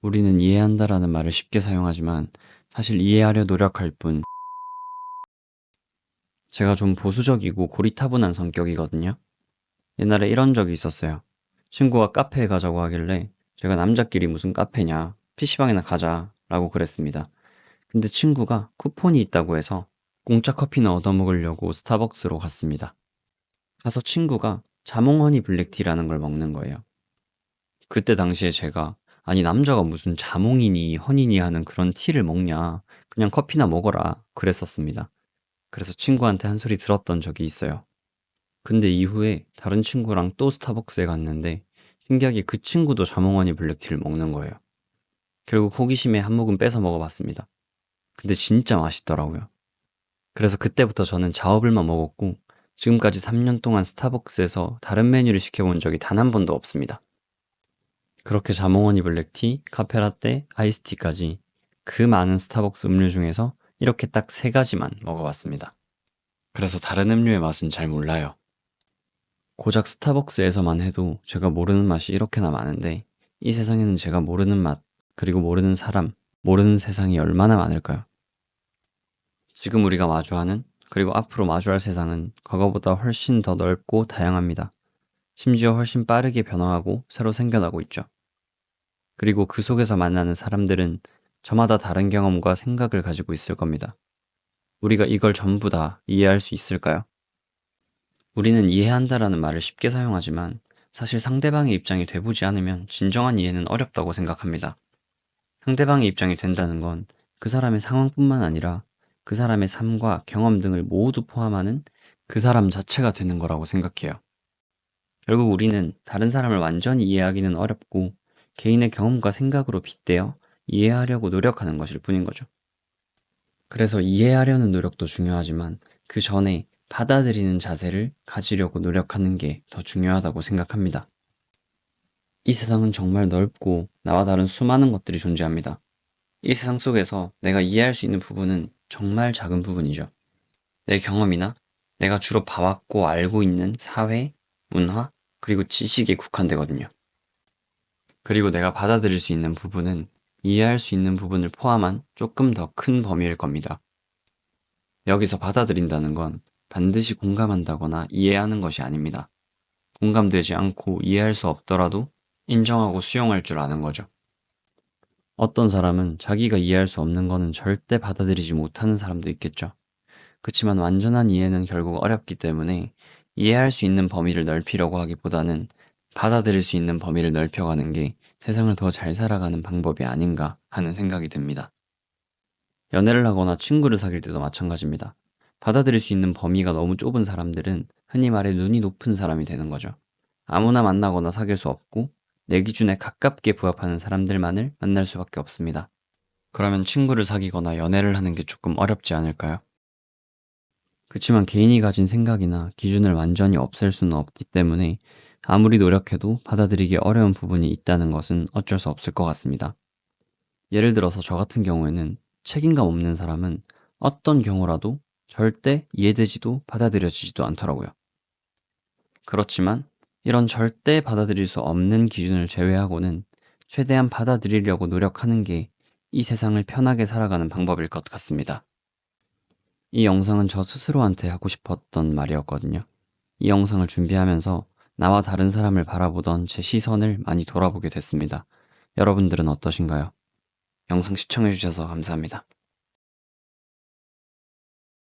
우리는 이해한다라는 말을 쉽게 사용하지만 사실 이해하려 노력할 뿐. 제가 좀 보수적이고 고리타분한 성격이거든요. 옛날에 이런 적이 있었어요. 친구가 카페에 가자고 하길래 제가 남자끼리 무슨 카페냐, PC방이나 가자 라고 그랬습니다. 근데 친구가 쿠폰이 있다고 해서 공짜 커피나 얻어먹으려고 스타벅스로 갔습니다. 가서 친구가 자몽 허니 블랙티라는 걸 먹는 거예요. 그때 당시에 제가 아니 남자가 무슨 자몽이니 허니니 하는 그런 티를 먹냐, 그냥 커피나 먹어라 그랬었습니다. 그래서 친구한테 한 소리 들었던 적이 있어요. 근데 이후에 다른 친구랑 또 스타벅스에 갔는데 신기하게 그 친구도 자몽 허니 블랙티를 먹는 거예요. 결국 호기심에 한 모금 뺏어 먹어봤습니다. 근데 진짜 맛있더라고요. 그래서 그때부터 저는 자업을만 먹었고 지금까지 3년 동안 스타벅스에서 다른 메뉴를 시켜본 적이 단 한 번도 없습니다. 그렇게 자몽허니 블랙티, 카페라떼, 아이스티까지 그 많은 스타벅스 음료 중에서 이렇게 딱 세 가지만 먹어봤습니다. 그래서 다른 음료의 맛은 잘 몰라요. 고작 스타벅스에서만 해도 제가 모르는 맛이 이렇게나 많은데 이 세상에는 제가 모르는 맛, 그리고 모르는 사람, 모르는 세상이 얼마나 많을까요? 지금 우리가 마주하는, 그리고 앞으로 마주할 세상은 과거보다 훨씬 더 넓고 다양합니다. 심지어 훨씬 빠르게 변화하고 새로 생겨나고 있죠. 그리고 그 속에서 만나는 사람들은 저마다 다른 경험과 생각을 가지고 있을 겁니다. 우리가 이걸 전부 다 이해할 수 있을까요? 우리는 이해한다라는 말을 쉽게 사용하지만 사실 상대방의 입장이 돼보지 않으면 진정한 이해는 어렵다고 생각합니다. 상대방의 입장이 된다는 건 그 사람의 상황뿐만 아니라 그 사람의 삶과 경험 등을 모두 포함하는 그 사람 자체가 되는 거라고 생각해요. 결국 우리는 다른 사람을 완전히 이해하기는 어렵고 개인의 경험과 생각으로 빗대어 이해하려고 노력하는 것일 뿐인 거죠. 그래서 이해하려는 노력도 중요하지만 그 전에 받아들이는 자세를 가지려고 노력하는 게 더 중요하다고 생각합니다. 이 세상은 정말 넓고 나와 다른 수많은 것들이 존재합니다. 이 세상 속에서 내가 이해할 수 있는 부분은 정말 작은 부분이죠. 내 경험이나 내가 주로 봐왔고 알고 있는 사회, 문화, 그리고 지식에 국한되거든요. 그리고 내가 받아들일 수 있는 부분은 이해할 수 있는 부분을 포함한 조금 더 큰 범위일 겁니다. 여기서 받아들인다는 건 반드시 공감한다거나 이해하는 것이 아닙니다. 공감되지 않고 이해할 수 없더라도 인정하고 수용할 줄 아는 거죠. 어떤 사람은 자기가 이해할 수 없는 거는 절대 받아들이지 못하는 사람도 있겠죠. 그치만 완전한 이해는 결국 어렵기 때문에 이해할 수 있는 범위를 넓히려고 하기보다는 받아들일 수 있는 범위를 넓혀가는 게 세상을 더 잘 살아가는 방법이 아닌가 하는 생각이 듭니다. 연애를 하거나 친구를 사귈 때도 마찬가지입니다. 받아들일 수 있는 범위가 너무 좁은 사람들은 흔히 말해 눈이 높은 사람이 되는 거죠. 아무나 만나거나 사귈 수 없고 내 기준에 가깝게 부합하는 사람들만을 만날 수밖에 없습니다. 그러면 친구를 사귀거나 연애를 하는 게 조금 어렵지 않을까요? 그치만 개인이 가진 생각이나 기준을 완전히 없앨 수는 없기 때문에 아무리 노력해도 받아들이기 어려운 부분이 있다는 것은 어쩔 수 없을 것 같습니다. 예를 들어서 저 같은 경우에는 책임감 없는 사람은 어떤 경우라도 절대 이해되지도 받아들여지지도 않더라고요. 그렇지만 이런 절대 받아들일 수 없는 기준을 제외하고는 최대한 받아들이려고 노력하는 게 이 세상을 편하게 살아가는 방법일 것 같습니다. 이 영상은 저 스스로한테 하고 싶었던 말이었거든요. 이 영상을 준비하면서 나와 다른 사람을 바라보던 제 시선을 많이 돌아보게 됐습니다. 여러분들은 어떠신가요? 영상 시청해주셔서 감사합니다.